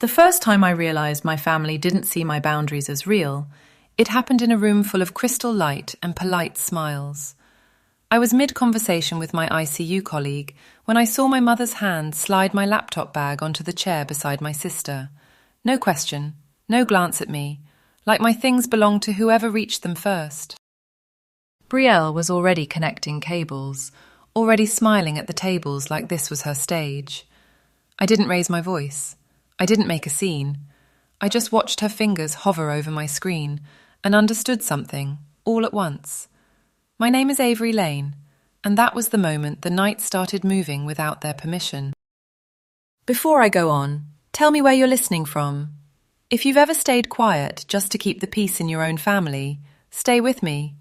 The first time I realised my family didn't see my boundaries as real, it happened in a room full of crystal light and polite smiles. I was mid-conversation with my ICU colleague when I saw my mother's hand slide my laptop bag onto the chair beside my sister. No question, no glance at me, like my things belonged to whoever reached them first. Brielle was already connecting cables, already smiling at the tables like this was her stage. I didn't raise my voice. I didn't make a scene. I just watched her fingers hover over my screen and understood something, all at once. My name is Avery Lane, and that was the moment the night started moving without their permission. Before I go on, tell me where you're listening from. If you've ever stayed quiet just to keep the peace in your own family, stay with me.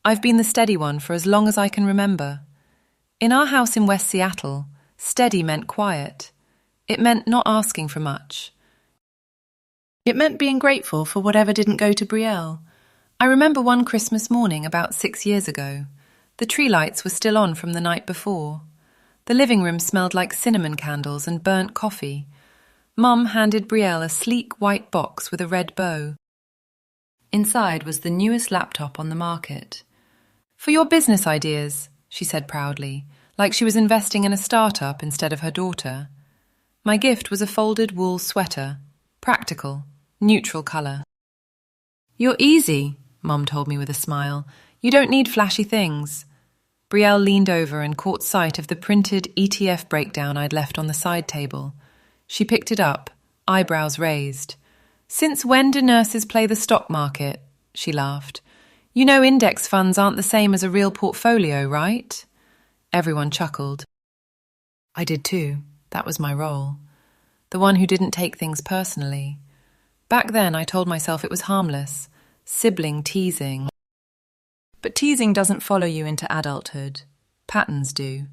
I've been the steady one for as long as I can remember. In our house in West Seattle, steady meant quiet. It meant not asking for much. It meant being grateful for whatever didn't go to Brielle. I remember one Christmas morning about 6 years ago. The tree lights were still on from the night before. The living room smelled like cinnamon candles and burnt coffee. Mum handed Brielle a sleek white box with a red bow. Inside was the newest laptop on the market. "For your business ideas," she said proudly, like she was investing in a startup instead of her daughter. My gift was a folded wool sweater, practical, neutral colour. "You're easy," Mum told me with a smile. "You don't need flashy things." Brielle leaned over and caught sight of the printed ETF breakdown I'd left on the side table. She picked it up, eyebrows raised. "Since when do nurses play the stock market?" she laughed. "You know index funds aren't the same as a real portfolio, right?" Everyone chuckled. I did too. That was my role. The one who didn't take things personally. Back then I told myself it was harmless. Sibling teasing. But teasing doesn't follow you into adulthood. Patterns do.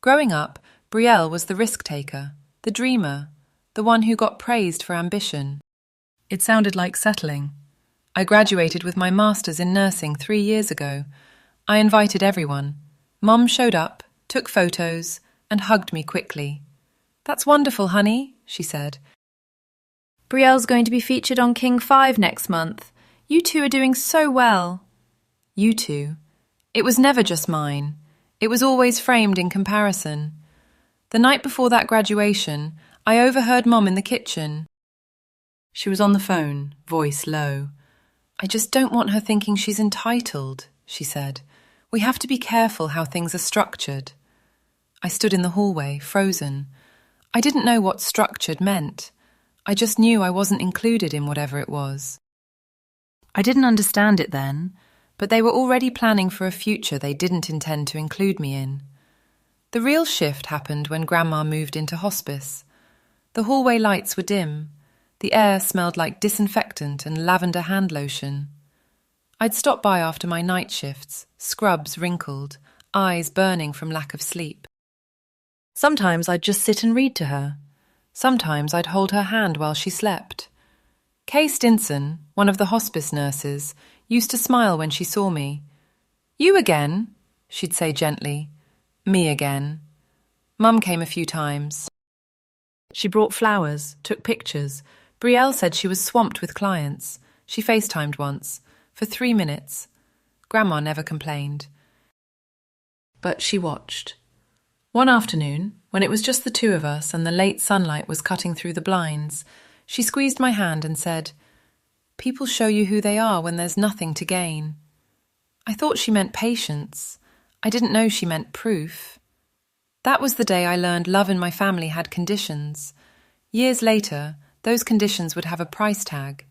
Growing up, Brielle was the risk-taker, the dreamer, the one who got praised for ambition. It sounded like settling. I graduated with my master's in nursing 3 years ago. I invited everyone. Mum showed up, took photos, and hugged me quickly. "That's wonderful, honey," she said. "Brielle's going to be featured on King 5 next month. You two are doing so well." You two. It was never just mine. It was always framed in comparison. The night before that graduation, I overheard Mum in the kitchen. She was on the phone, voice low. "I just don't want her thinking she's entitled," she said. "We have to be careful how things are structured." I stood in the hallway, frozen. I didn't know what structured meant. I just knew I wasn't included in whatever it was. I didn't understand it then, but they were already planning for a future they didn't intend to include me in. The real shift happened when Grandma moved into hospice. The hallway lights were dim. The air smelled like disinfectant and lavender hand lotion. I'd stop by after my night shifts, scrubs wrinkled, eyes burning from lack of sleep. Sometimes I'd just sit and read to her. Sometimes I'd hold her hand while she slept. Kay Stinson, one of the hospice nurses, used to smile when she saw me. "You again?" she'd say gently. "Me again." Mum came a few times. She brought flowers, took pictures. Brielle said she was swamped with clients. She FaceTimed once, for 3 minutes. Grandma never complained. But she watched. One afternoon, when it was just the two of us and the late sunlight was cutting through the blinds, she squeezed my hand and said, "People show you who they are when there's nothing to gain." I thought she meant patience. I didn't know she meant proof. That was the day I learned love in my family had conditions. Years later, those conditions would have a price tag.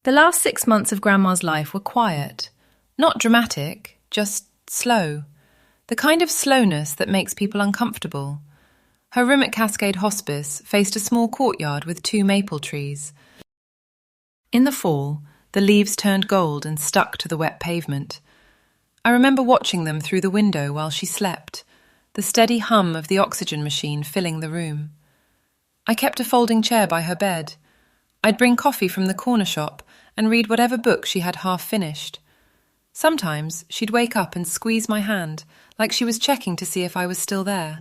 The last 6 months of Grandma's life were quiet. Not dramatic, just slow. The kind of slowness that makes people uncomfortable. Her room at Cascade Hospice faced a small courtyard with 2 maple trees. In the fall, the leaves turned gold and stuck to the wet pavement. I remember watching them through the window while she slept, the steady hum of the oxygen machine filling the room. I kept a folding chair by her bed. I'd bring coffee from the corner shop and read whatever book she had half finished. Sometimes she'd wake up and squeeze my hand, like she was checking to see if I was still there.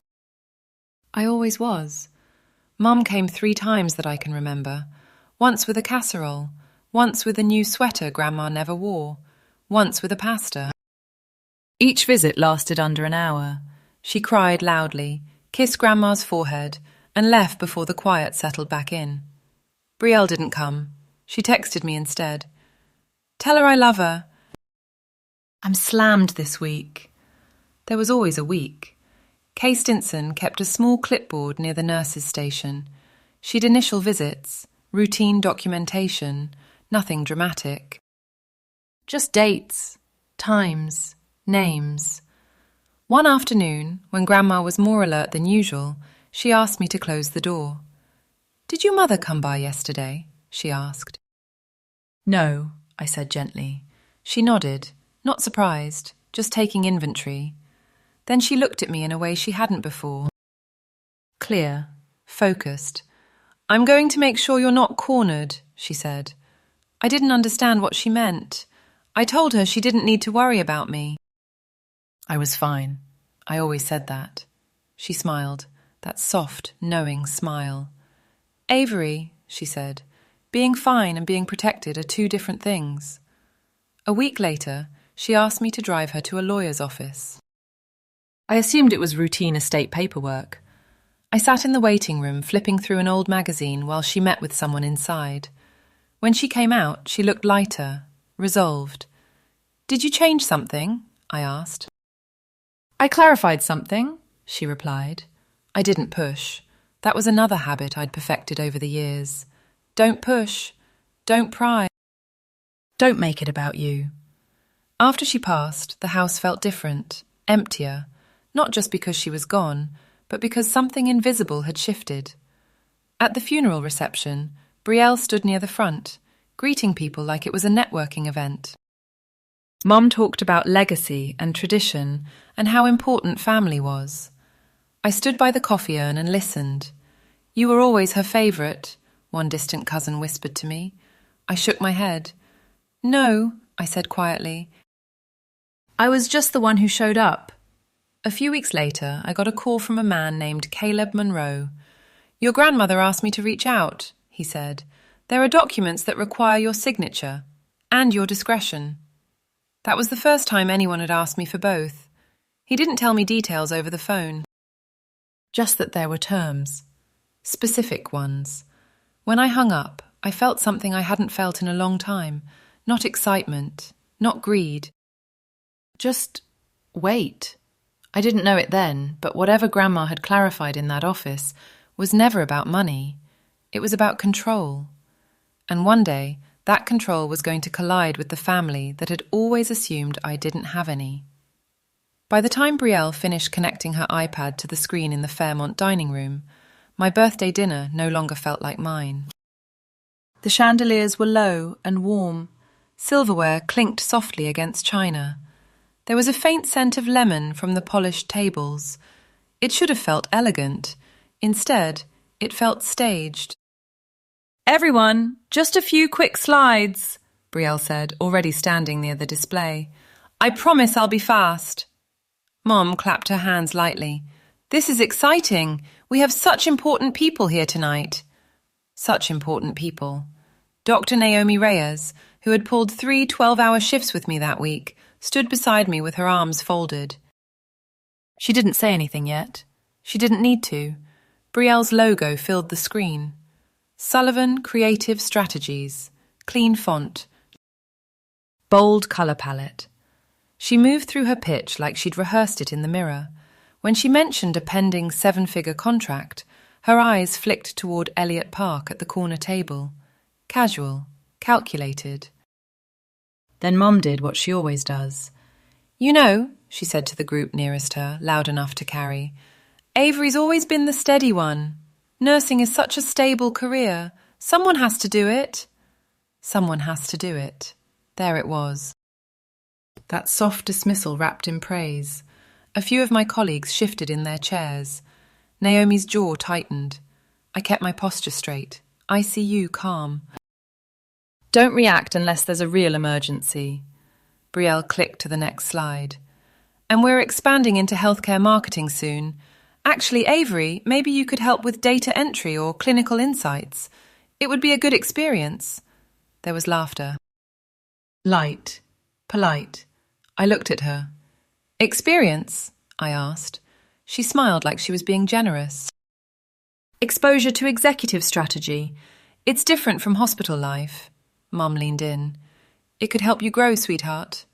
I always was. Mum came 3 times that I can remember. Once with a casserole, once with a new sweater Grandma never wore, once with a pasta. Each visit lasted under an hour. She cried loudly, kissed Grandma's forehead, and left before the quiet settled back in. Brielle didn't come. She texted me instead. "Tell her I love her. I'm slammed this week." There was always a week. Kay Stinson kept a small clipboard near the nurse's station. She'd initial visits, routine documentation, nothing dramatic. Just dates, times, names. One afternoon, when Grandma was more alert than usual, she asked me to close the door. "Did your mother come by yesterday?" she asked. "No," I said gently. She nodded, not surprised, just taking inventory. Then she looked at me in a way she hadn't before. Clear, focused. "I'm going to make sure you're not cornered," she said. I didn't understand what she meant. I told her she didn't need to worry about me. I was fine. I always said that. She smiled, that soft, knowing smile. "Avery," she said, "being fine and being protected are 2 different things." A week later, she asked me to drive her to a lawyer's office. I assumed it was routine estate paperwork. I sat in the waiting room flipping through an old magazine while she met with someone inside. When she came out, she looked lighter, resolved. "Did you change something?" I asked. "I clarified something," she replied. I didn't push. That was another habit I'd perfected over the years. Don't push. Don't pry. Don't make it about you. After she passed, the house felt different, emptier, not just because she was gone, but because something invisible had shifted. At the funeral reception, Brielle stood near the front, greeting people like it was a networking event. Mum talked about legacy and tradition and how important family was. I stood by the coffee urn and listened. "You were always her favourite," one distant cousin whispered to me. I shook my head. "No," I said quietly. "I was just the one who showed up." A few weeks later, I got a call from a man named Caleb Monroe. "Your grandmother asked me to reach out," he said. "There are documents that require your signature and your discretion." That was the first time anyone had asked me for both. He didn't tell me details over the phone. Just that there were terms. Specific ones. When I hung up, I felt something I hadn't felt in a long time. Not excitement, not greed. Just wait. I didn't know it then, but whatever Grandma had clarified in that office was never about money. It was about control. And one day, that control was going to collide with the family that had always assumed I didn't have any. By the time Brielle finished connecting her iPad to the screen in the Fairmont dining room, my birthday dinner no longer felt like mine. The chandeliers were low and warm. Silverware clinked softly against china. There was a faint scent of lemon from the polished tables. It should have felt elegant. Instead, it felt staged. "Everyone, just a few quick slides," Brielle said, already standing near the display. "I promise I'll be fast." Mom clapped her hands lightly. "This is exciting. We have such important people here tonight." Such important people. Dr. Naomi Reyes, who had pulled 3 12-hour shifts with me that week, stood beside me with her arms folded. She didn't say anything yet. She didn't need to. Brielle's logo filled the screen. Sullivan Creative Strategies. Clean font. Bold colour palette. She moved through her pitch like she'd rehearsed it in the mirror. When she mentioned a pending 7-figure contract, her eyes flicked toward Elliot Park at the corner table. Casual, calculated. Then Mom did what she always does. "You know," she said to the group nearest her, loud enough to carry, "Avery's always been the steady one. Nursing is such a stable career. Someone has to do it." Someone has to do it. There it was. That soft dismissal wrapped in praise. A few of my colleagues shifted in their chairs. Naomi's jaw tightened. I kept my posture straight. ICU calm. "Don't react unless there's a real emergency." Brielle clicked to the next slide. "And we're expanding into healthcare marketing soon. Actually, Avery, maybe you could help with data entry or clinical insights. It would be a good experience. There was laughter. Light. Polite. I looked at her. Experience? I asked. She smiled like she was being generous. Exposure to executive strategy. It's different from hospital life. Mum leaned in. It could help you grow, sweetheart.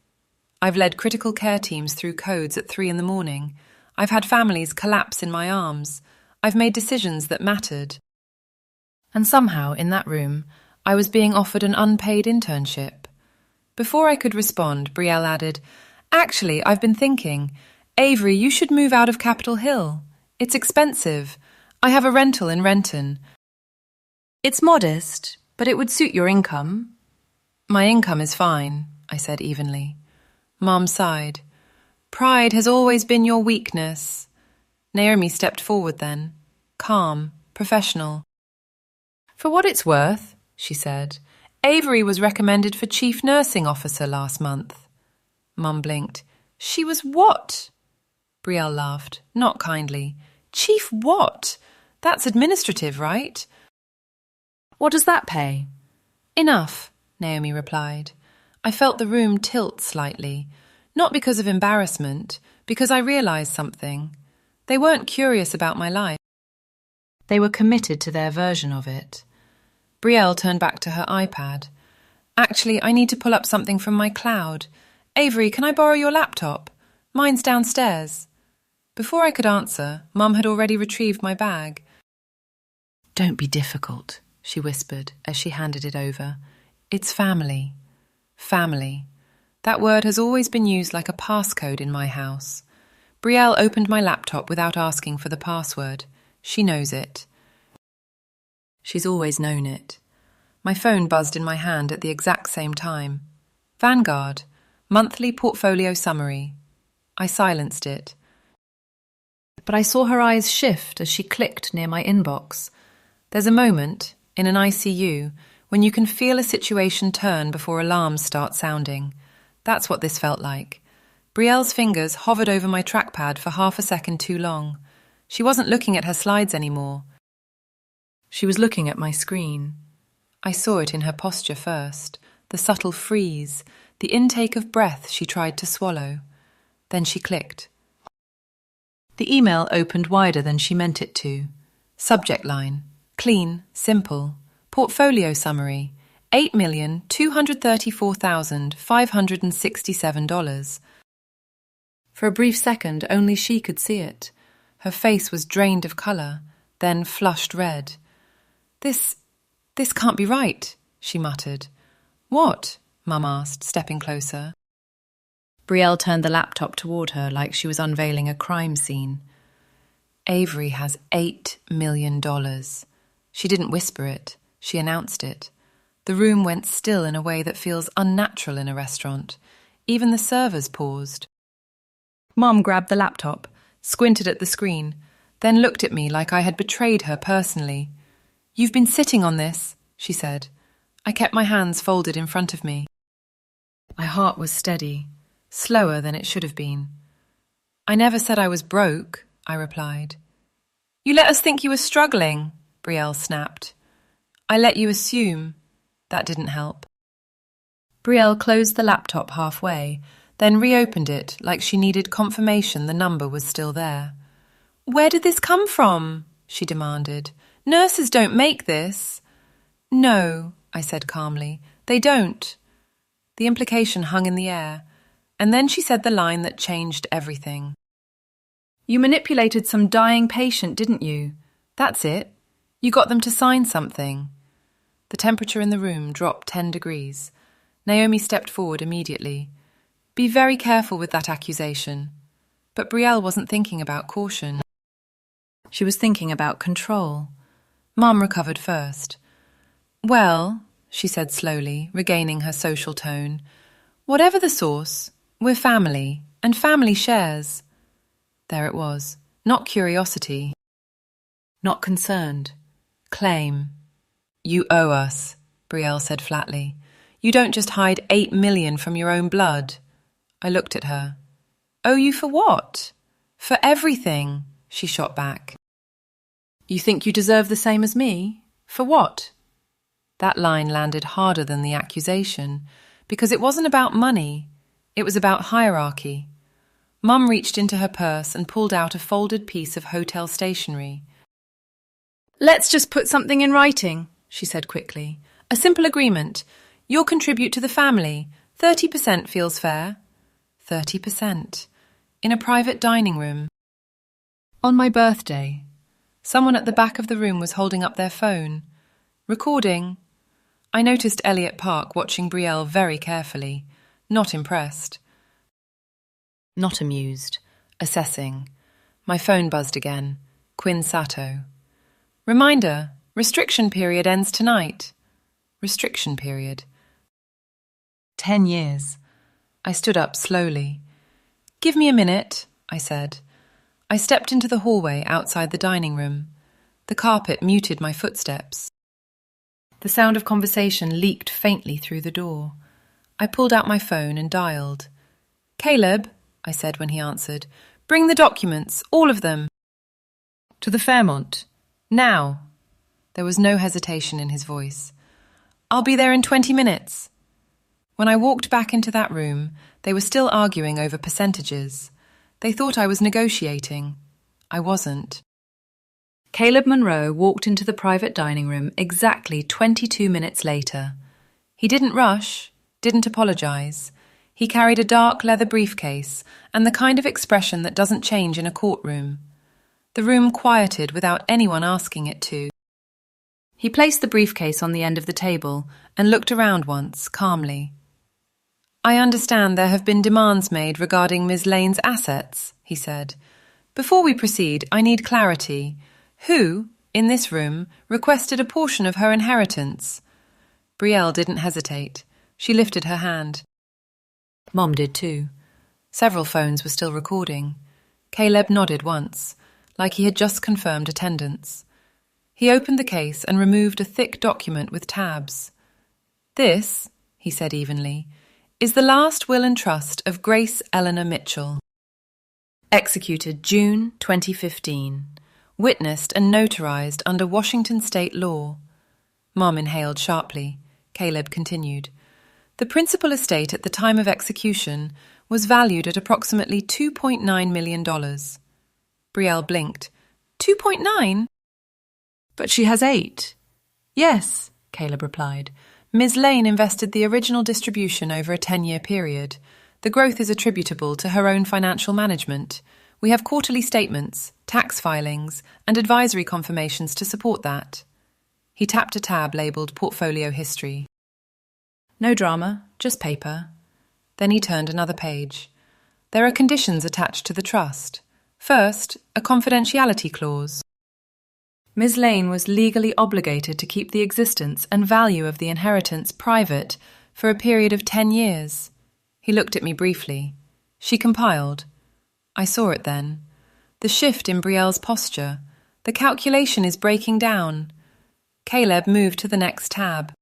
I've led critical care teams through codes at 3 a.m. I've had families collapse in my arms. I've made decisions that mattered. And somehow, in that room, I was being offered an unpaid internship. Before I could respond, Brielle added, Actually, I've been thinking, Avery, you should move out of Capitol Hill. It's expensive. I have a rental in Renton. It's modest, but it would suit your income. My income is fine, I said evenly. Mom sighed. Pride has always been your weakness. Naomi stepped forward then, calm, professional. For what it's worth, she said, Avery was recommended for Chief Nursing Officer last month. Mum blinked. She was what? Brielle laughed, not kindly. Chief what? That's administrative, right? What does that pay? Enough, Naomi replied. I felt the room tilt slightly, not because of embarrassment, because I realised something. They weren't curious about my life. They were committed to their version of it. Brielle turned back to her iPad. Actually, I need to pull up something from my cloud. Avery, can I borrow your laptop? Mine's downstairs. Before I could answer, Mum had already retrieved my bag. Don't be difficult, she whispered as she handed it over. It's family. Family. That word has always been used like a passcode in my house. Brielle opened my laptop without asking for the password. She knows it. She's always known it. My phone buzzed in my hand at the exact same time. Vanguard. Monthly portfolio summary. I silenced it. But I saw her eyes shift as she clicked near my inbox. There's a moment, in an ICU, when you can feel a situation turn before alarms start sounding. That's what this felt like. Brielle's fingers hovered over my trackpad for half a second too long. She wasn't looking at her slides anymore. She was looking at my screen. I saw it in her posture first, the subtle freeze, the intake of breath she tried to swallow. Then she clicked. The email opened wider than she meant it to. Subject line. Clean, simple. Portfolio summary. $8,234,567. For a brief second, only she could see it. Her face was drained of colour, then flushed red. This can't be right, she muttered. What? Mum asked, stepping closer. Brielle turned the laptop toward her like she was unveiling a crime scene. Avery has $8 million. She didn't whisper it. She announced it. The room went still in a way that feels unnatural in a restaurant. Even the servers paused. Mum grabbed the laptop, squinted at the screen, then looked at me like I had betrayed her personally. You've been sitting on this, she said. I kept my hands folded in front of me. My heart was steady, slower than it should have been. I never said I was broke, I replied. You let us think you were struggling, Brielle snapped. I let you assume. That didn't help. Brielle closed the laptop halfway, then reopened it like she needed confirmation the number was still there. Where did this come from? She demanded. Nurses don't make this. No, I said calmly. They don't. The implication hung in the air, and then she said the line that changed everything. You manipulated some dying patient, didn't you? That's it. You got them to sign something. The temperature in the room dropped 10 degrees. Naomi stepped forward immediately. Be very careful with that accusation. But Brielle wasn't thinking about caution. She was thinking about control. Mum recovered first. Well, she said slowly, regaining her social tone, whatever the source, we're family, and family shares. There it was. Not curiosity. Not concerned. Claim. You owe us, Brielle said flatly. You don't just hide $8 million from your own blood. I looked at her. Owe you for what? For everything. she shot back. You think you deserve the same as me? For what? That line landed harder than the accusation, because it wasn't about money, it was about hierarchy. Mum reached into her purse and pulled out a folded piece of hotel stationery. Let's just put something in writing, she said quickly. A simple agreement. You'll contribute to the family. 30% feels fair. 30%. In a private dining room. On my birthday. Someone at the back of the room was holding up their phone. Recording. I noticed Elliot Park watching Brielle very carefully. Not impressed. Not amused. Assessing. My phone buzzed again. Quinn Sato. Reminder. Restriction period ends tonight. Restriction period. 10 years. I stood up slowly. Give me a minute, I said. I stepped into the hallway outside the dining room. The carpet muted my footsteps. The sound of conversation leaked faintly through the door. I pulled out my phone and dialed. Caleb, I said when he answered, bring the documents, all of them. To the Fairmont. Now. There was no hesitation in his voice. I'll be there in 20 minutes. When I walked back into that room, they were still arguing over percentages. They thought I was negotiating. I wasn't. Caleb Monroe walked into the private dining room exactly 22 minutes later. He didn't rush, didn't apologize. He carried a dark leather briefcase and the kind of expression that doesn't change in a courtroom. The room quieted without anyone asking it to. He placed the briefcase on the end of the table and looked around once, calmly. I understand there have been demands made regarding Ms. Lane's assets, he said. Before we proceed, I need clarity. Who, in this room, requested a portion of her inheritance? Brielle didn't hesitate. She lifted her hand. Mom did too. Several phones were still recording. Caleb nodded once, like he had just confirmed attendance. He opened the case and removed a thick document with tabs. This, he said evenly, is the last will and trust of Grace Eleanor Mitchell. Executed June 2015. Witnessed and notarized under Washington state law. Mom inhaled sharply. Caleb continued. The principal estate at the time of execution was valued at approximately $2.9 million. Brielle blinked. 2.9? But she has 8. Yes, Caleb replied. Ms. Lane invested the original distribution over a 10-year period. The growth is attributable to her own financial management. We have quarterly statements, tax filings, and advisory confirmations to support that. He tapped a tab labelled Portfolio History. No drama, just paper. Then he turned another page. There are conditions attached to the trust. First, a confidentiality clause. Ms. Lane was legally obligated to keep the existence and value of the inheritance private for a period of 10 years. He looked at me briefly. She compiled. I saw it then. The shift in Brielle's posture. The calculation is breaking down. Caleb moved to the next tab.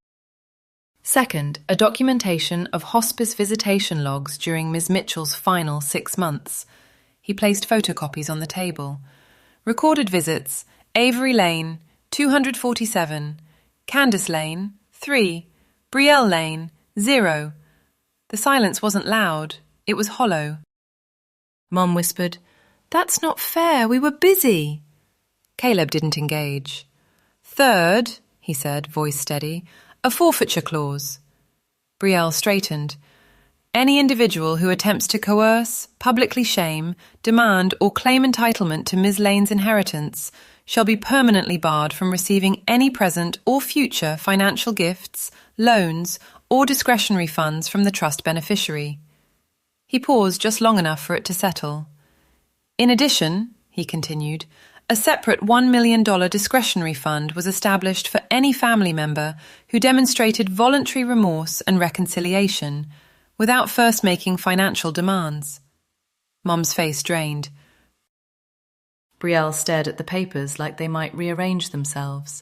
Second, a documentation of hospice visitation logs during Ms. Mitchell's final 6 months. He placed photocopies on the table. Recorded visits, Avery Lane, 247, Candace Lane, 3, Brielle Lane, 0. The silence wasn't loud, it was hollow. Mom whispered, That's not fair, we were busy. Caleb didn't engage. Third, he said, voice steady, a forfeiture clause. Brielle straightened. Any individual who attempts to coerce, publicly shame, demand or claim entitlement to Ms. Lane's inheritance shall be permanently barred from receiving any present or future financial gifts, loans, or discretionary funds from the trust beneficiary. He paused just long enough for it to settle. In addition, he continued, a separate $1 million discretionary fund was established for any family member who demonstrated voluntary remorse and reconciliation without first making financial demands. Mom's face drained. Brielle stared at the papers like they might rearrange themselves.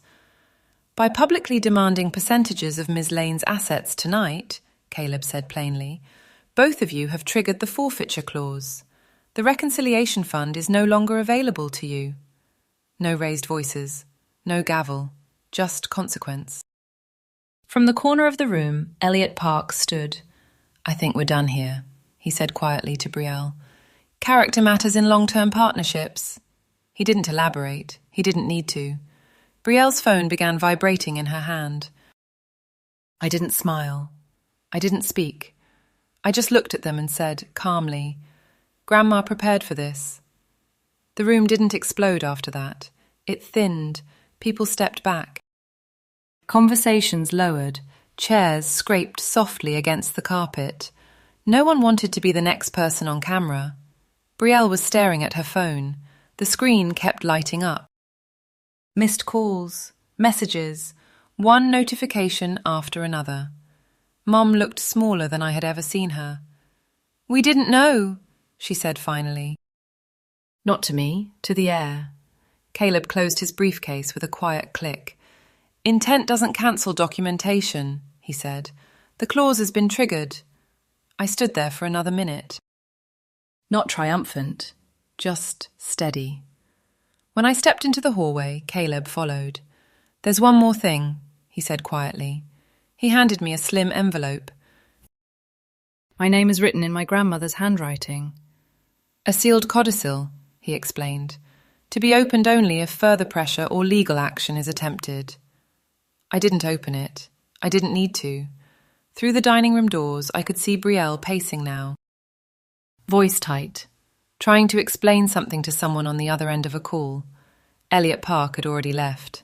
By publicly demanding percentages of Ms. Lane's assets tonight, Caleb said plainly, both of you have triggered the forfeiture clause. The reconciliation fund is no longer available to you. No raised voices, no gavel, just consequence. From the corner of the room, Elliot Park stood. "I think we're done here," he said quietly to Brielle. "Character matters in long-term partnerships." He didn't elaborate. He didn't need to. Brielle's phone began vibrating in her hand. I didn't smile. I didn't speak. I just looked at them and said, calmly, "Grandma prepared for this." The room didn't explode after that. It thinned. People stepped back. Conversations lowered. Chairs scraped softly against the carpet. No one wanted to be the next person on camera. Brielle was staring at her phone. The screen kept lighting up. Missed calls, messages, one notification after another. Mom looked smaller than I had ever seen her. "We didn't know," she said finally. Not to me, to the air. Caleb closed his briefcase with a quiet click. "Intent doesn't cancel documentation," he said. "The clause has been triggered." I stood there for another minute. Not triumphant, just steady. When I stepped into the hallway, Caleb followed. "There's one more thing," he said quietly. He handed me a slim envelope. "My name is written in my grandmother's handwriting." "A sealed codicil," he explained, "to be opened only if further pressure or legal action is attempted." I didn't open it. I didn't need to. Through the dining room doors, I could see Brielle pacing now. Voice tight, trying to explain something to someone on the other end of a call. Elliot Park had already left.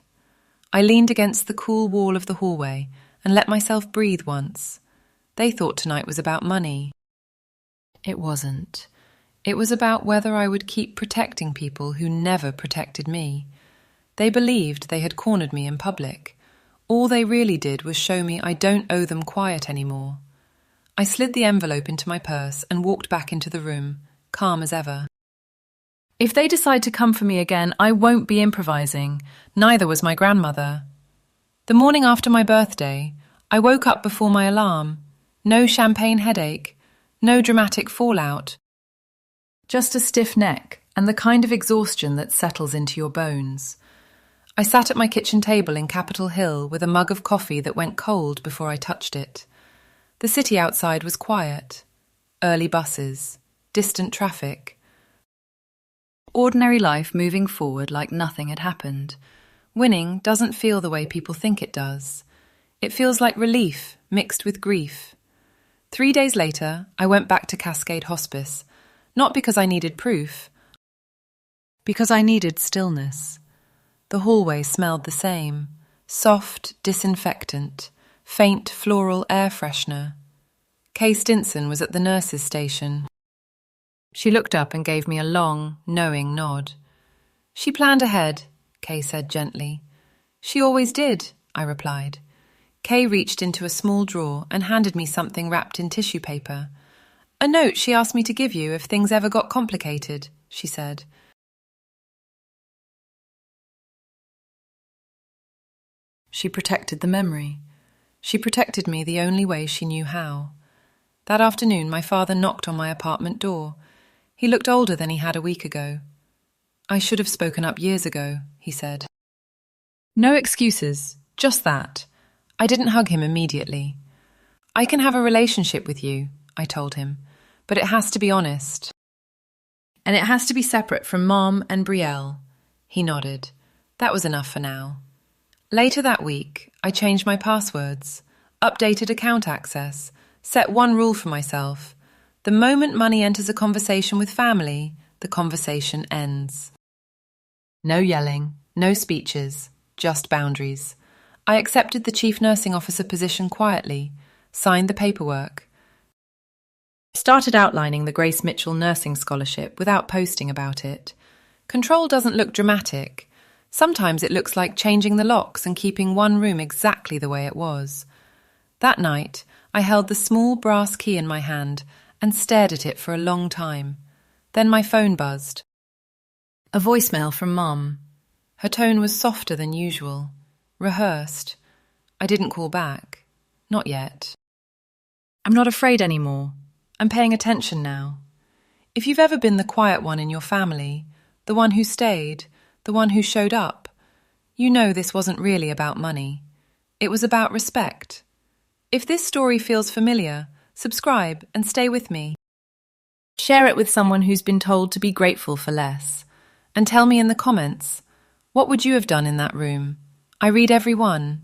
I leaned against the cool wall of the hallway and let myself breathe once. They thought tonight was about money. It wasn't. It was about whether I would keep protecting people who never protected me. They believed they had cornered me in public. All they really did was show me I don't owe them quiet anymore. I slid the envelope into my purse and walked back into the room, calm as ever. If they decide to come for me again, I won't be improvising. Neither was my grandmother. The morning after my birthday, I woke up before my alarm. No champagne headache, no dramatic fallout. Just a stiff neck and the kind of exhaustion that settles into your bones. I sat at my kitchen table in Capitol Hill with a mug of coffee that went cold before I touched it. The city outside was quiet. Early buses, distant traffic. Ordinary life moving forward like nothing had happened. Winning doesn't feel the way people think it does. It feels like relief mixed with grief. 3 days later, I went back to Cascade Hospice, not because I needed proof, because I needed stillness. The hallway smelled the same, soft disinfectant, faint floral air freshener. Kay Stinson was at the nurses' station. She looked up and gave me a long, knowing nod. "She planned ahead," Kay said gently. "She always did," I replied. Kay reached into a small drawer and handed me something wrapped in tissue paper. "A note she asked me to give you if things ever got complicated," she said. She protected the memory. She protected me the only way she knew how. That afternoon, my father knocked on my apartment door. He looked older than he had a week ago. "I should have spoken up years ago," he said. No excuses, just that. I didn't hug him immediately. "I can have a relationship with you," I told him, "but it has to be honest. And it has to be separate from Mom and Brielle." He nodded. That was enough for now. Later that week, I changed my passwords, updated account access, set one rule for myself. The moment money enters a conversation with family, the conversation ends. No yelling, no speeches, just boundaries. I accepted the chief nursing officer position quietly, signed the paperwork, started outlining the Grace Mitchell Nursing Scholarship without posting about it. Control doesn't look dramatic. Sometimes it looks like changing the locks and keeping one room exactly the way it was. That night, I held the small brass key in my hand and stared at it for a long time. Then my phone buzzed. A voicemail from Mum. Her tone was softer than usual, rehearsed. I didn't call back. Not yet. "I'm not afraid anymore. I'm paying attention now. If you've ever been the quiet one in your family, the one who stayed, the one who showed up, you know this wasn't really about money. It was about respect. If this story feels familiar, subscribe and stay with me. Share it with someone who's been told to be grateful for less. And tell me in the comments, what would you have done in that room? I read every one.